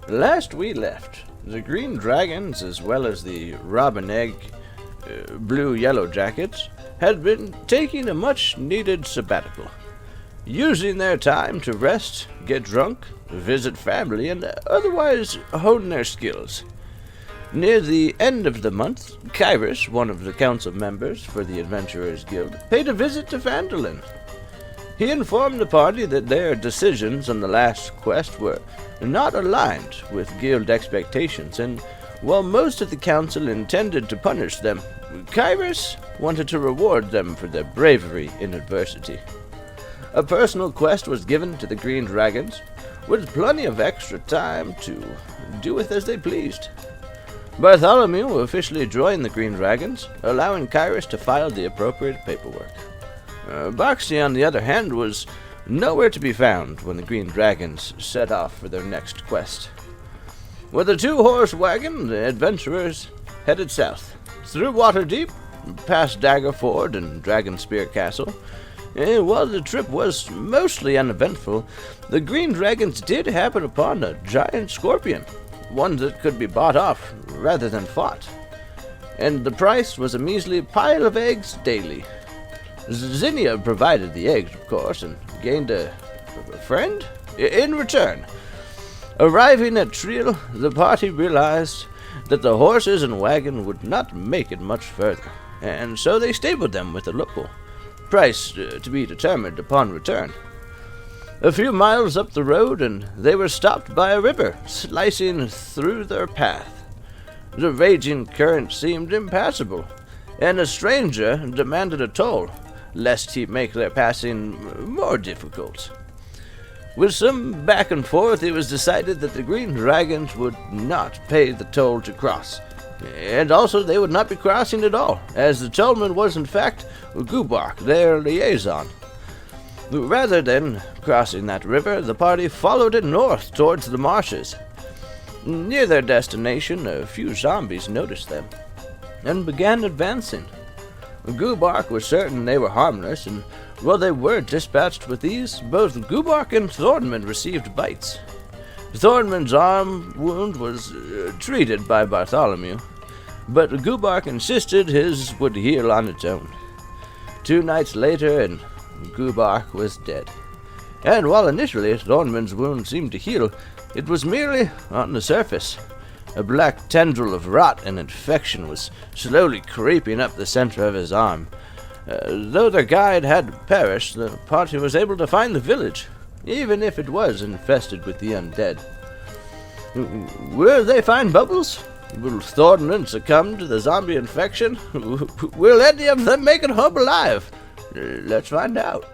Last we left, the Green Dragons, as well as the Robin Egg Blue Yellow Jackets, had been taking a much-needed sabbatical, using their time to rest, get drunk, visit family, and otherwise hone their skills. Near the end of the month, Kyrus, one of the council members for the Adventurers Guild, paid a visit to Phandalin. He informed the party that their decisions on the last quest were not aligned with guild expectations, and while most of the council intended to punish them, Kyrus wanted to reward them for their bravery in adversity. A personal quest was given to the Green Dragons, with plenty of extra time to do with as they pleased. Bartholomew officially joined the Green Dragons, allowing Kyrus to file the appropriate paperwork. Boxy, on the other hand, was nowhere to be found when the Green Dragons set off for their next quest. With a two-horse wagon, the adventurers headed south, through Waterdeep, past Dagger Ford and Dragonspear Castle. And while the trip was mostly uneventful, the Green Dragons did happen upon a giant scorpion, one that could be bought off rather than fought. And the price was a measly pile of eggs daily. Zinnia provided the eggs, of course, and gained a friend in return. Arriving at Triel, the party realized that the horses and wagon would not make it much further, and so they stabled them with a local, price to be determined upon return. A few miles up the road, and they were stopped by a river slicing through their path. The raging current seemed impassable, and a stranger demanded a toll, lest he make their passing more difficult. With some back and forth, it was decided that the Green Dragons would not pay the toll to cross, and also they would not be crossing at all, as the tollman was in fact Gubark, their liaison. Rather than crossing that river, the party followed it north towards the marshes. Near their destination, a few zombies noticed them, and began advancing. Gubark was certain they were harmless, and while they were dispatched with ease, both Gubark and Thornman received bites. Thornman's arm wound was treated by Bartholomew, but Gubark insisted his would heal on its own. 2 nights later, and Gubark was dead. And while initially Thornman's wound seemed to heal, it was merely on the surface. A black tendril of rot and infection was slowly creeping up the center of his arm. Though their guide had perished, the party was able to find the village, even if it was infested with the undead. Will they find Bubbles? Will Thornman succumb to the zombie infection? Will any of them make it home alive? Let's find out.